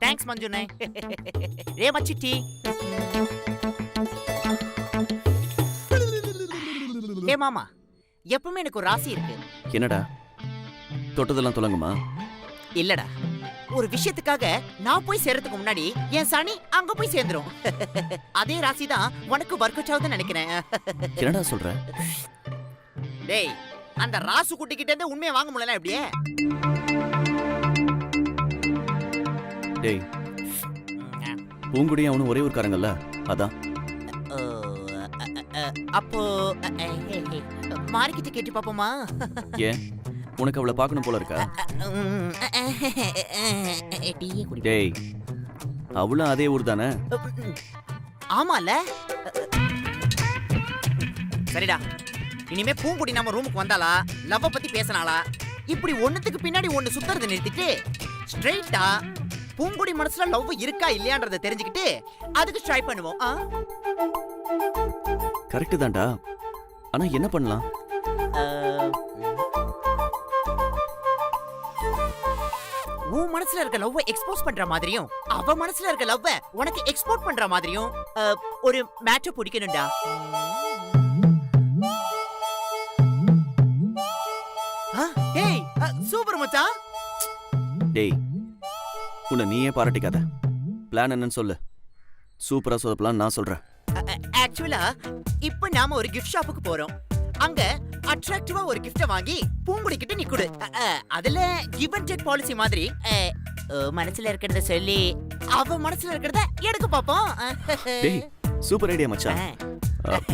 Thanks மஞ்சுனே. ரே மச்சிட்டி. ஏ மாமா, எப்பவுமே எனக்கு ஒரு ராசி இருக்கு. என்னடா தொட்டதெல்லாம் துலங்குமா? இல்லடா, ஒரு விஷயத்துக்காக நான் போய் சேர்றதுக்கு முன்னாடி என் சனி அங்க போய் சேர்ந்துரும். அதே ராசி தான் உனக்கு ஒர்க் அவுட் ஆகுதுன்னு நினைக்கிறேன். என்னடா சொல்ற? டேய், அந்த ராசு குட்டிக்கிட்ட இருந்து உண்மையை வாங்க முடியல எப்படியே? டேய், பூங்குடி அவனும் ஒரே ஊர்க்காரங்கல்ல, அதான். அப்போ மார்க்கிட்ட கேட்டு பாப்போமா? ஏன் உனக்கு அவளை பார்க்கணும் போல இருக்கா? டேய், அவளும் அதே ஊர் தானே? ஆமால. சரிடா, இனிமே பூங்குடி நம்ம ரூமுக்கு வந்தாளா, லவ் பத்தி பேசினாளா, இப்படி ஒண்ணுத்துக்கு பின்னாடி ஒண்ணு சுத்துறதை நிறுத்திட்டு ஸ்ட்ரைட்டா பூங்குடி மனசுல லவ் இருக்கா இல்லையான்றத தெரிஞ்சுக்கிட்டு அதுக்கு ட்ரை பண்ணுவோம். கரெக்ட் தான்டா. ஆனா என்ன பண்ணலாம்? உன் மனசுல இருக்க லவ் எக்ஸ்போஸ் பண்ற மாதிரியும் அவ மனசுல இருக்க லவ் உனக்கு எக்ஸ்போர்ட் பண்ற மாதிரியும் ஒரு மேட்ச் பிடிக்கணும்டா. டேய், சூப்பர் மச்சான். டேய், உன்னை நீயே பாராட்டிக்காத. பிளான் என்னன்னு சொல்லு. சூப்பரா சொல்லலாம், நான் சொல்றேன். ஆக்சுவலா இப்போ நாம ஒரு கிஃப்ட் ஷாப்புக்கு போறோம். அங்க அட்ராக்டிவா ஒரு கிஃப்ட வாங்கி பூங்குடி கிட்ட நீ கொடு. அதுல கிவ் அண்ட் டேக் பாலிசி மாதிரி மனசுல இருக்கிறத சொல்லி அவ மனசுல இருக்கிறத எடுக்க பாப்போம். டேய், சூப்பர் ஐடியா மச்சான்.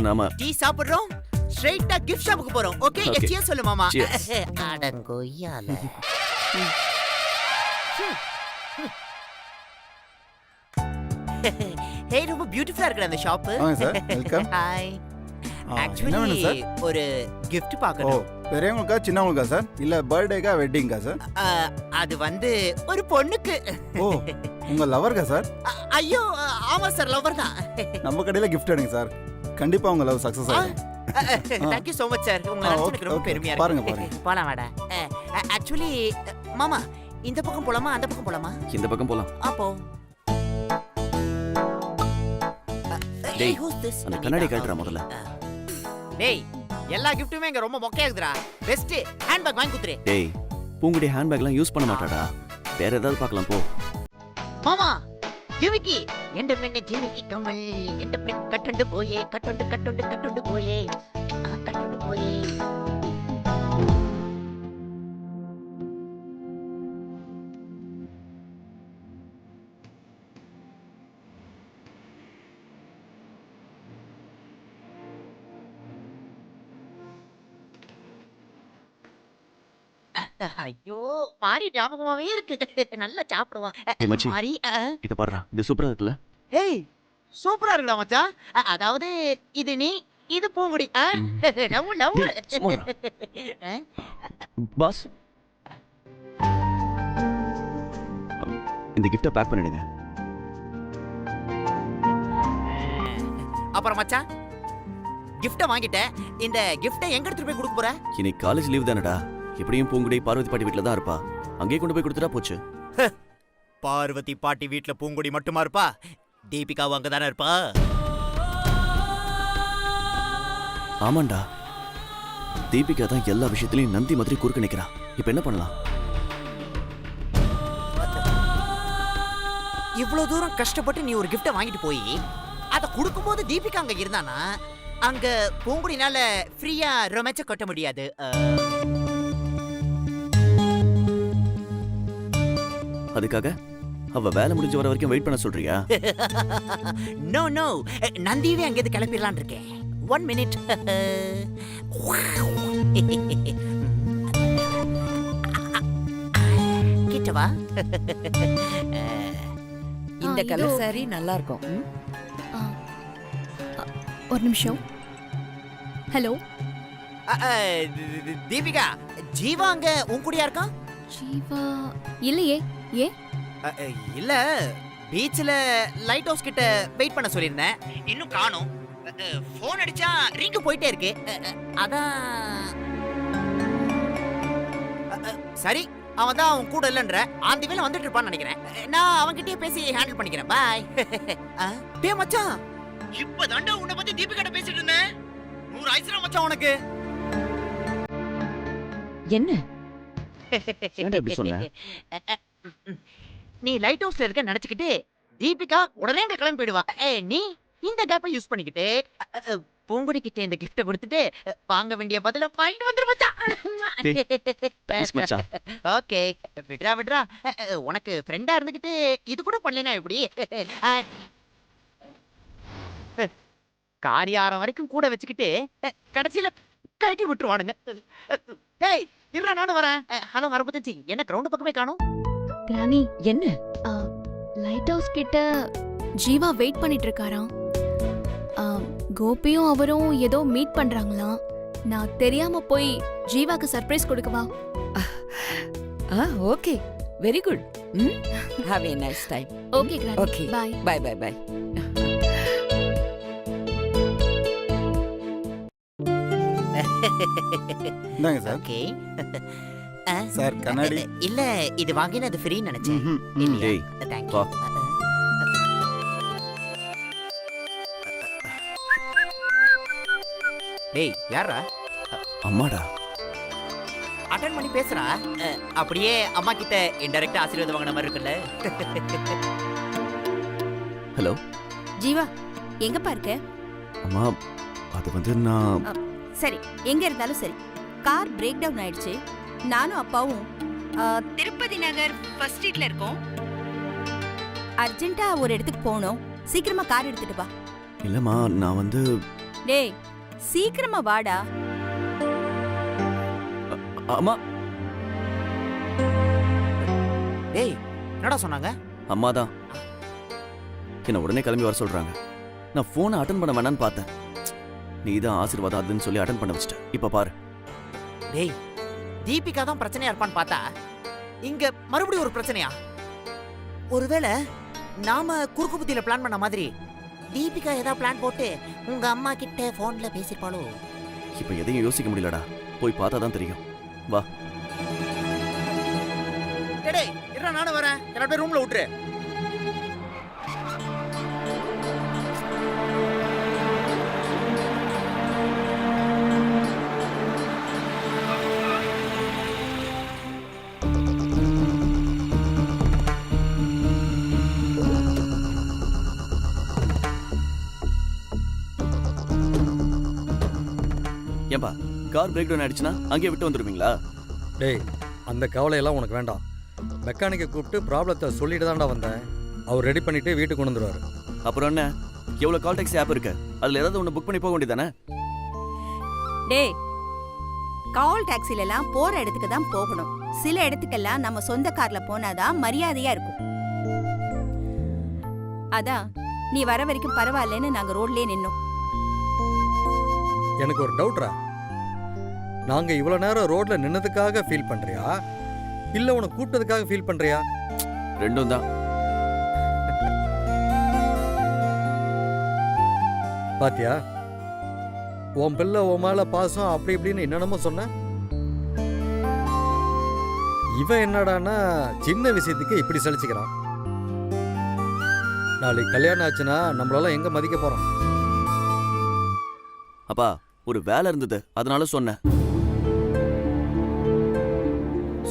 நாம டீ சாப்பிடுறோம், ஸ்ட்ரைட்டா கிஃப்ட் ஷாப்புக்கு போறோம். ஓகே, எச்சியா சொல்லு மாமா. அடங்கோய்யால. ஹே, ரொம்ப பியூட்டிஃபுல்லா இருக்கு அந்த ஷாப். வாங்க சார், வெல்கம். ஹாய். என்ன ஆக்சுவலி வேணும் சார்? ஒரு gift ஓ, பார்க்கணும். பெரியவங்களுக்கா சின்னவங்களுக்கா சார்? இல்ல பர்த்டேக்கா வெட்டிங்கா சார்? அது வந்து ஒரு பொண்ணுக்கு. ஓ, உங்க லவர்க்கா சார்? ஐயோ, ஆமா சார், லவர் தான். நம்ம கடையில gift எடுங்க சார். கண்டிப்பா உங்க லவ் சக்சஸ் ஆகும். Thank you so much sir. உங்க எனக்கு ரொம்ப பெருமையா இருக்கு. பாருங்க பாருங்க. போலாம் வாடா. ஆக்சுவலி மாமா, இந்த பக்கம் போலாமா அந்த பக்கம் போலாமா? இந்த பக்கம் போலாம். அப்போ டேய், அந்த கண்ணாடி கழட்டுறா முதல்ல. டேய், எல்லா கிஃப்ட்டுமே இங்க ரொம்ப மொக்கையாகுதுடா. பெஸ்ட் ஹேண்ட்பேக் வாங்கி குத்துறே. டேய், பூங்குடி ஹேண்ட்பேக்லாம் யூஸ் பண்ண மாட்டாடா. வேற ஏதாவது பார்க்கலாம் போ. மாமா, ஜிமிக்கி எந்த பெண்ணை ஜிமிக்கி கமல் எந்த பெண் கட்டண்டு போயே கட்டண்டு போயே கட்டண்டு போயே. ஐயோ, மாறி ஞாபகமாவே இருக்கு. நல்லா சாப்பிடுவான் ஏய் மச்சி, மாறி. இத பாருடா, இது சூப்பரா இருக்குல்ல? ஏய், சூப்பரா இருக்குடா மச்சான். அதாவது இது நீ, இது பூங்குடி. Love love. பாஸ், இந்த கிஃப்ட பேக் பண்ணிடுங்க. அப்புறம் மச்சான், கிஃப்ட வாங்கிட்டேன். இந்த கிஃப்ட எங்க எடுத்துட்டு போய் கொடுக்க போற? இன்னைக்கு காலேஜ் லீவ் தானடா. எப்படியும் பூங்குடி பார்வதி பாட்டி வீட்ல தான் இருப்பா. அங்கேயே கொண்டு போய் கொடுத்துட்டா போச்சு. பார்வதி பாட்டி வீட்ல பூங்குடி மட்டுமா இருப்பா? தீபிகாவும் அங்கதானே இருப்பா? ஆமாண்டா, தீபிகா தான் எல்லா விஷயத்திலயும் நந்தி மாதிரி குறுக்க நிக்கிறா. இப்ப என்ன பண்ணலாம்? இவ்வளவு தூரம் கஷ்டப்பட்டு நீ ஒரு கிஃப்ட வாங்கிட்டு போய் அத கொடுக்கும்போது தீபிகா அங்க இருந்தானா, அங்க பூங்குடினால ஃப்ரீயா ரொமான்ஸ் கொட்ட முடியாது. அதுக்காக அவ வேலை முடிஞ்ச வர வரைக்கும் வெயிட் பண்ண சொல்றியா? நோ நோ, நந்தியவே அங்கேருந்து கிளம்பிடலான் இருக்கேன். 1 minute. கிட்டவா. இந்த கலர் சாரி நல்லா இருக்கும். ஒரு நிமிஷம். ஹலோ தீபிகா, ஜீவா அங்க உன் கூடயா இருக்கான்? ஜீவா இல்லையே. ஏ இல்ல, பீச்ல லைட் ஹவுஸ் கிட்ட வெயிட் பண்ண சொல்லிருந்தேன். இன்னும் காணோம். போன் அடிச்சா ரிங் போயிட்டே இருக்கு. அதான். சரி, அவன் தான் அவன் கூட இல்லன்ற அந்த வேலை வந்துட்டு இருப்பான்னு நினைக்கிறேன். நான் அவன்கிட்டயே பேசி ஹேண்டில் பண்ணிக்கிறேன். பாய். டேய் மச்சான், இப்பதான்டா உன்னை பத்தி தீபிகாட்ட பேசிட்டு இருந்தேன். 100 ஐஸ்ரா மச்சான் உனக்கு. என்ன ஏன்டா இப்படி சொன்ன? நீ லைட் ஹவுஸ்ல இருக்க நினைச்சுக்கிட்டு தீபிகா உடனே அங்க கிளம்பி போயிடுவா. நீ இந்த கேப்பை யூஸ் பண்ணிக்கிட்டு பூங்குடி கிட்ட இந்த கிஃப்ட கொடுத்துட்டு வாங்க வேண்டிய பதில பாயிண்ட் வந்துரு Thanks மச்சான். ஓகே, விட்றா விட்றா. உனக்கு ஃப்ரெண்டா இருந்துகிட்டு இது கூட பண்ணலனா எப்படி? காரியாரம் வரைக்கும் கூட வச்சுக்கிட்டு கடைசியில கழட்டி விட்டுருவானுங்க. டேய் இருடா, நானும் வரேன். ஹலோ மரபுத்தஞ்சி, என்ன கிரவுண்ட் பக்கமே காணோம்? கிரானி, என்ன லைட் ஹவுஸ் கிட்ட ஜீவா வெயிட் பண்ணிட்டு இருக்காராம். கோபியும் அவரும் ஏதோ மீட் பண்றாங்களாம். நான் தெரியாம போய் ஜீவாக்கு சர்ப்ரைஸ் கொடுக்கவா? Okay, very good. Have a nice time. Okay granny, Okay. Bye. Bye bye bye. இந்தாங்க சார். ஓகே. சார் கண்ணாடி. இல்ல, இது வாங்கினது ஃப்ரீன்னு நினைச்சேன். ம்ஹும். இல்லையா? டேய், Thank வா. you. டேய் யாரா? அம்மாடா. அட்டெண்ட் பண்ணி பேசுறா. அப்படியே அம்மா கிட்ட இன்டைரக்டா ஆசீர்வாதம் வாங்கின மாதிரி இருக்குல்ல. ஹலோ ஜீவா, எங்கப்பா இருக்க? அம்மா, அது வந்து நான் சரி, எங்க இருந்தாலும் சரி. கார் பிரேக் டவுன் ஆயிடுச்சு. நானும் அப்பாவும் திருப்பதி நகர் ஃபர்ஸ்ட் ஸ்ட்ரீட்ல இருக்கோம். அர்ஜென்ட்டா ஒரு இடத்துக்கு போகணும். சீக்கிரமா கார் எடுத்துட்டு வா. இல்லம்மா, நான் வந்து டேய், சீக்கிரமா வாடா. அம்மா. டேய் என்னடா சொன்னாங்க? அம்மா தான் என்ன உடனே கிளம்பி வர சொல்றாங்க. நான் போனை அட்டன் பண்ண வேணான்னு பார்த்தேன். நீ தான் ஆசீர்வாதம் அதுன்னு சொல்லி அட்டன் பண்ண வச்சிட்ட. இப்ப பாரு. டேய், தீபிகா தான் பிரச்சனையா இருப்பான்னு பார்த்தா இங்க மறுபடியும் ஒரு பிரச்சனையா? ஒருவேளை நாம குறுக்கு புத்தியில பிளான் பண்ண மாதிரி தீபிகா ஏதாவது பிளான் போட்டு உங்க அம்மா கிட்ட போன்ல பேசிருப்பாளோ? இப்ப எதையும் யோசிக்க முடியலடா. போய் பார்த்தா தான் தெரியும். வா. டேய் இருடா, நானும் வரேன். என்னோட போய் ரூம்ல விட்டுரு. ஏன்பா, கார் பிரேக் டவுன் ஆயிடுச்சுன்னா அங்கேயே விட்டு வந்துடுவீங்களா? டேய், அந்த கவலையெல்லாம் உனக்கு வேண்டாம். மெக்கானிக்கை கூப்பிட்டு ப்ராப்ளத்தை சொல்லிட்டு தான்டா வந்தேன். அவர் ரெடி பண்ணிட்டு வீட்டுக்கு கொண்டு வந்துருவாரு. அப்புறம் என்ன, எவ்வளவு கால் டாக்ஸி ஆப் இருக்கு, அதுல ஏதாவது ஒன்று புக் பண்ணி போக வேண்டியதானே? டேய், கால் டாக்ஸில எல்லாம் போற இடத்துக்கு தான் போகணும். சில இடத்துக்கெல்லாம் நம்ம சொந்த கார்ல போனாதான் மரியாதையா இருக்கும். அதான் நீ வர வரைக்கும் பரவாயில்லன்னு நாங்க ரோட்லயே நின்னோம். எனக்கு ஒரு டவுட்ரா. நாங்க இவ்வளவு நேரம் ரோட்ல நின்னதுக்காக ஃபீல் பண்றியா, இல்ல உன்னை கூப்பிட்டதுக்காக ஃபீல் பண்றியா? ரெண்டும் தான். பாத்தியா, உன் பிள்ளை உன் மேல பாசம் அப்படி இப்படின்னு என்னென்னமோ சொன்ன. இவன் என்னடான்னா சின்ன விஷயத்துக்கு இப்படி சலிச்சுக்கிறான். நாளைக்கு கல்யாணம் ஆச்சுன்னா நம்மளால எங்க மதிக்க போறோம்? அப்பா, ஒரு வேலை இருந்தது, அதனால சொன்னேன்.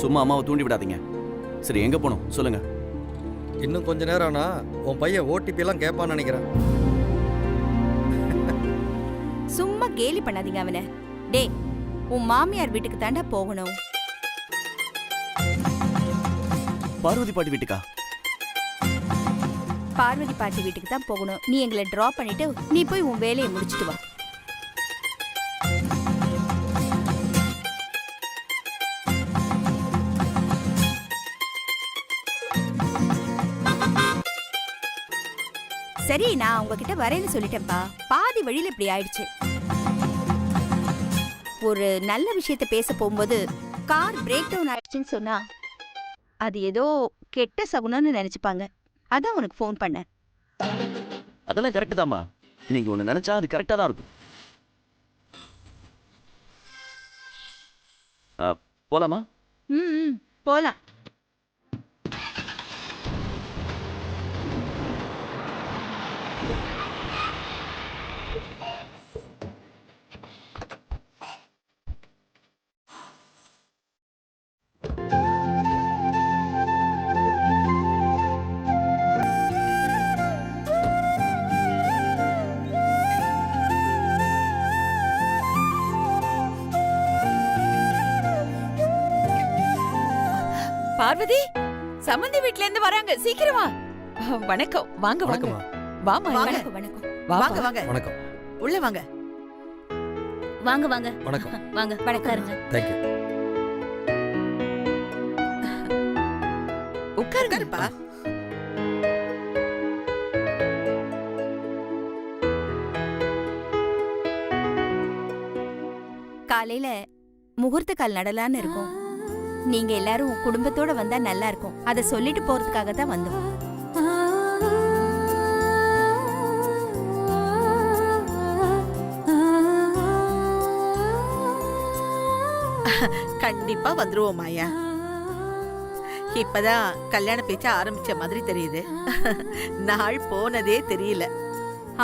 சும்மா அம்மாவை தூண்டி விடாதீங்க. சரி, எங்க போகணும் சொல்லுங்க. இன்னும் கொஞ்ச நேரம் ஆனா உன் பையன் ஓடிபி எல்லாம் கேட்பான்னு நினைக்கிறேன். சும்மா கேலி பண்ணாதீங்க அவனை. டேய், உன் மாமியார் வீட்டுக்கு தாண்டா போகணும். பார்வதி பாட்டி வீட்டுக்கா? பார்வதி பாட்டி வீட்டுக்கு தான் போகணும். நீ எங்களை டிராப் பண்ணிட்டு நீ போய் உன் வேலையை முடிச்சிட்டு வா. சரி, நான் உங்ககிட்ட வரேன்னு சொல்லிட்டேன்ப்பா. பாதி வழியில இப்படி ஆயிடுச்சு. ஒரு நல்ல விஷயத்த பேச போகும்போது கார் பிரேக் டவுன் ஆயிடுச்சுன்னு சொன்னா அது ஏதோ கெட்ட சகுனம்னு நினைச்சுப்பாங்க. அதான் உனக்கு ஃபோன் பண்ணேன். அதெல்லாம் கரெக்ட் தாம்மா. நீங்க ஒண்ணு நினைச்சா அது கரெக்டா தான் இருக்கும். போலாமா? ம் போலாம். பார்வதி, சம்மந்தி வீட்ல இருந்து வராங்க, சீக்கிரம் வா. வணக்கம், வாங்க வாங்க. வணக்கம்மா. வாமா, வணக்கம் வணக்கம் வாங்க வாங்க. வணக்கம். உள்ள வாங்க. வாங்க வாங்க வணக்கம். வாங்க உட்காருங்க. தேங்க்யூ. உட்காருங்கப்பா. காலையில முகூர்த்த கால் நடலான்னு இருக்கோம். நீங்க எல்லாரும் குடும்பத்தோட வந்தா நல்லா இருக்கும். அதை சொல்லிட்டு போறதுக்காக தான் வந்தோம். கண்டிப்பா வந்துருவோம் மாயா. இப்பதான் கல்யாண பேச்ச ஆரம்பிச்ச மாதிரி தெரியுது. நாள் போனதே தெரியல.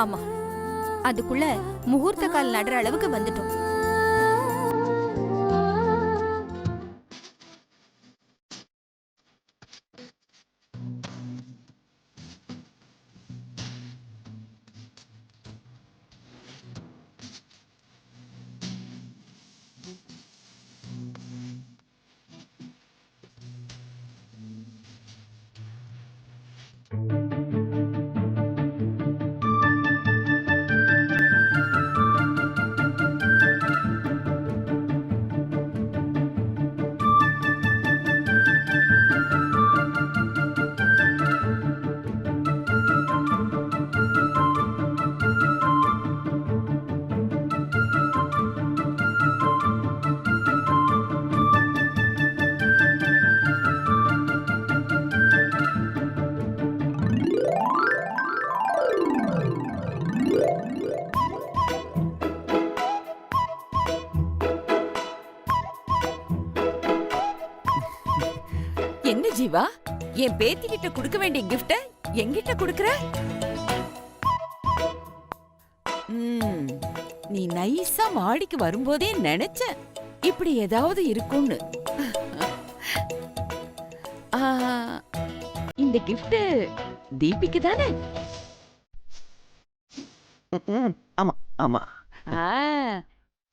ஆமா, அதுக்குள்ள முகூர்த்த கால் நடுற அளவுக்கு வந்துட்டோம். என்ன ஜீவா, என் பேத்தி கிட்ட கொடுக்க வேண்டிய கிஃப்ட என்கிட்ட கொடுக்கற? நீ நைஸா மாடிக்கு வரும்போதே நினைச்சேன் இப்படி ஏதாவது இருக்கும்னு. ஆ, இந்த கிஃப்ட் தீபிக்கு தானே? ஆமா ஆமா. ஆ,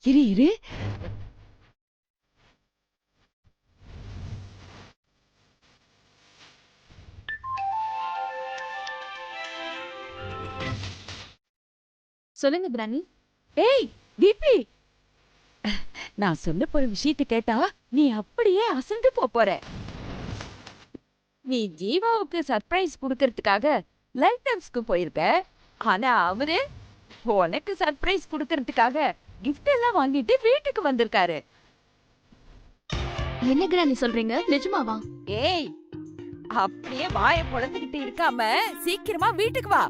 இரு இரு. சொல்லுங்க பிராணி. ஏய் தீபி, நான் சொல்ல போற விஷயத்தை கேட்டா நீ அப்படியே அசந்து போற. நீ ஜீவாவுக்கு சர்ப்ரைஸ் கொடுக்கறதுக்காக லைட் ஹவுஸ்க்கு போயிருக்க. ஆனா அவரு உனக்கு சர்ப்ரைஸ் கொடுக்கறதுக்காக கிஃப்ட் எல்லாம் வாங்கிட்டு வீட்டுக்கு வந்திருக்காரு. என்ன கிராணி சொல்றீங்க? நிஜமாவா? ஏய், அப்படியே வாயை பொளந்துகிட்டு இருக்காம சீக்கிரமா வீட்டுக்கு வா.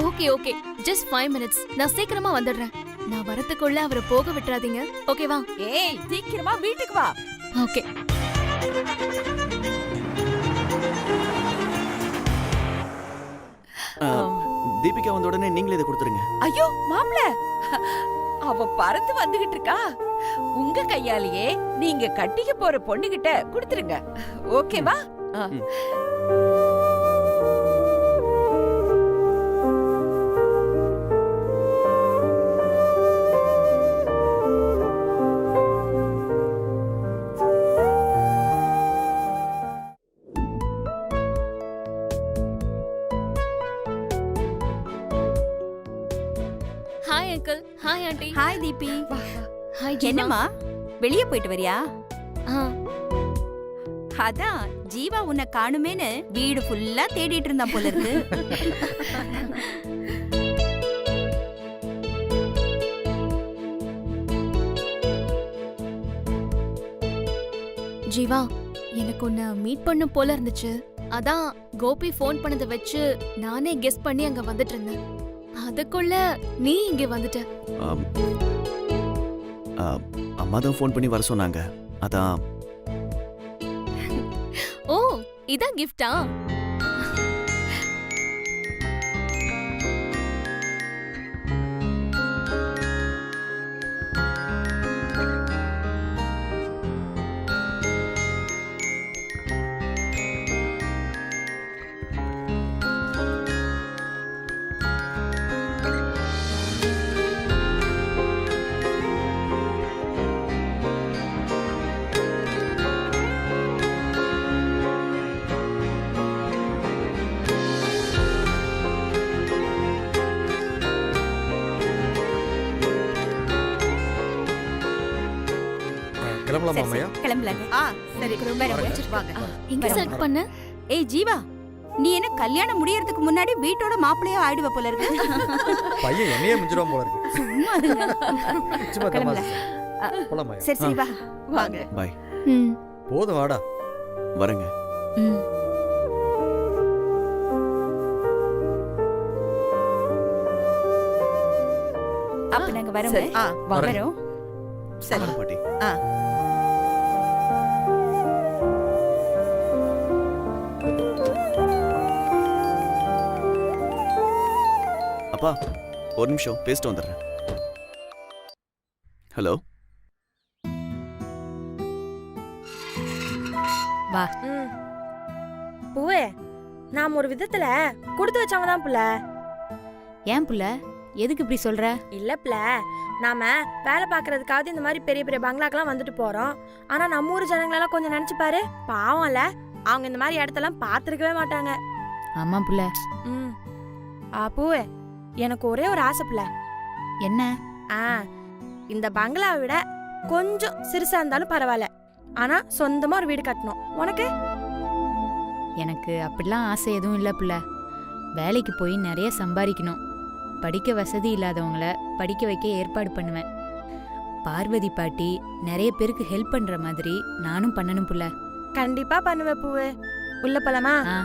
Okay okay, just 5 minutes. நான் சீக்கிரமா வந்துடுறேன். நான் வரதுக்குள்ள அவரை போக விட்டுறாதீங்க, ஓகேவா? ஏய், சீக்கிரமா வீட்டுக்கு வா. ஓகே. தீபிகா வந்த உடனே நீங்களே இதை கொடுத்துருங்க. ஐயோ மாப்ள, அவ பறந்து வந்துகிட்டு இருக்கா. உங்க கையாலேயே நீங்க கட்டிக்க போற பொண்ணுகிட்ட கொடுத்துருங்க, ஓகேவா? Hi uncle. Hi aunty. Hi Deepi. Hi. என்னம்மா வெளியே போயிட்டு வரியா? ஆ, அதான் ஜீவா உன்னை காணுமேன்னு வீடு ஃபுல்லா தேடிட்டு இருந்தா போல இருக்கு. ஜீவா, எனக்கு உன்னை மீட் பண்ணும் போல இருந்துச்சு. அதான் கோபி ஃபோன் பண்ணதை வச்சு நானே கெஸ் பண்ணி அங்க வந்துட்டு இருந்தேன். அதுக்குள்ள நீ இங்க வந்துட்ட. அம்மா தான் ஃபோன் பண்ணி வர சொன்னாங்க. அதான் இதான் கிஃப்டா? கிளம்பலாமா சரி, அம்மையா? சரி, கிளம்பலாங்க. ஆ சரி வரேங்க. வாங்க எங்க செலக்ட் பண்ண? ஏய் ஜீவா, நீ என்ன கல்யாணம் முடியறதுக்கு முன்னாடி வீட்டோட மாப்பிள்ளையா ஆயிடுவ போல இருக்கு. பையன் என்னையே மிஞ்சிருவான் போல இருக்கு. சும்மா இருங்க. சும்மா கிளம்பல. தமாஷ். போலாமாயா? சரி சரி வா. வாங்க பாய். ம். போதும் வாடா. வரேங்க. ம். அப்ப நாங்க வரோங்க. சரி ஆ வரோம். சரி வரேன் பாட்டி. ஆ அப்பா ஒரு நிமிஷம் பேசிட்டு வந்துடுறேன். ஹலோ. பூவே நாம் ஒரு விதத்துல கொடுத்து வச்சவங்க தான் புள்ள. ஏன் புள்ள எதுக்கு இப்படி சொல்ற? இல்ல புள்ள, நாம வேலை பார்க்கறதுக்காவது இந்த மாதிரி பெரிய பெரிய பங்களாக்கெல்லாம் வந்துட்டு போறோம். ஆனா நம்ம ஊர் ஜனங்களெல்லாம் கொஞ்சம் நினைச்சு பாரு, பாவம்ல, அவங்க இந்த மாதிரி இடத்தெல்லாம் பார்த்துருக்கவே மாட்டாங்க. ஆமா புள்ள. ம் பூவே, எனக்கு ஒரே ஒரு ஆசை புள்ள. என்ன? இந்த பங்களாவை விட கொஞ்சம் சிறுசா இருந்தாலும் பரவாயில்ல, ஆனா சொந்தமா ஒரு வீடு கட்டணும். உனக்கு? எனக்கு அப்படிலாம் ஆசை எதுவும் இல்லை புள்ள. வேலைக்கு போய் நிறைய சம்பாதிக்கணும். படிக்க வசதி இல்லாதவங்கள படிக்க வைக்க ஏற்பாடு பண்ணுவேன். பார்வதி பாட்டி நிறைய பேருக்கு ஹெல்ப் பண்ற மாதிரி நானும் பண்ணணும் புள்ள. கண்டிப்பா பண்ணுவேன் பூவே. உள்ள போலாமா? ஆ.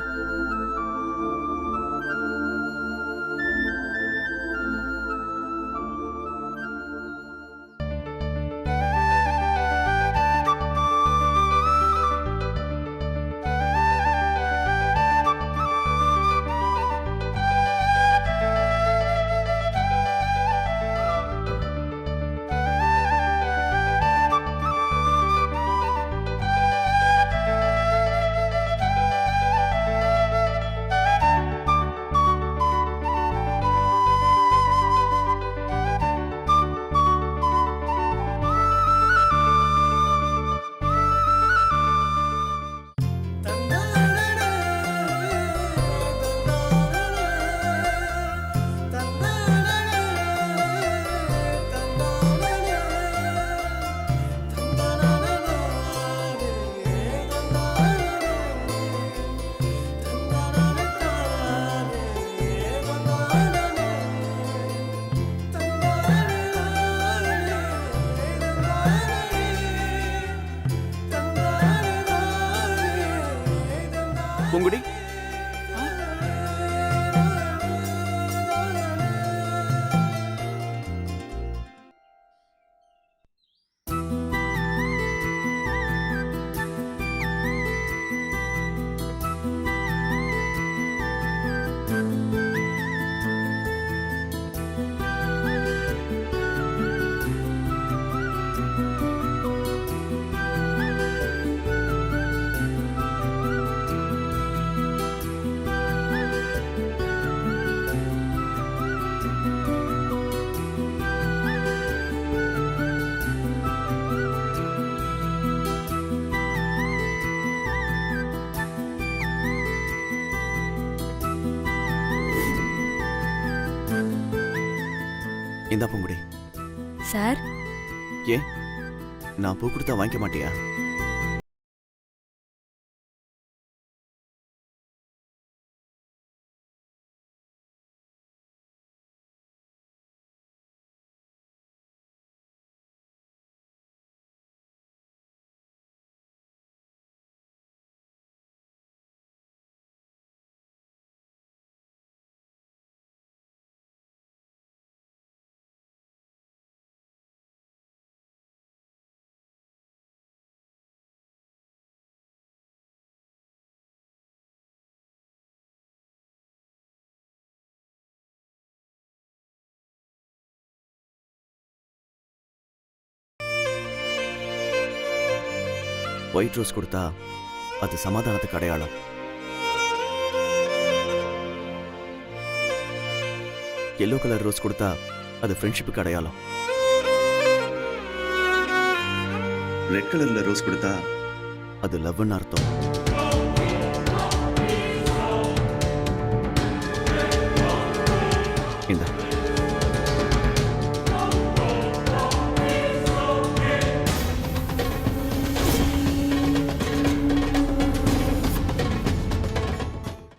பூங்குடி. இந்தா பூங்குடி. சார், ஏன் நான் பூ கொடுத்தா வாங்கிக்க மாட்டியா? ஒயிட் ரோஸ் கொடுத்தா அது சமாதானத்துக்கு அடையாளம். எல்லோ கலர் ரோஸ் கொடுத்தா அது ஃப்ரெண்ட்ஷிப்புக்கு அடையாளம். ரெட் கலர்ல ரோஸ் கொடுத்தா அது லவ்னு அர்த்தம். இந்த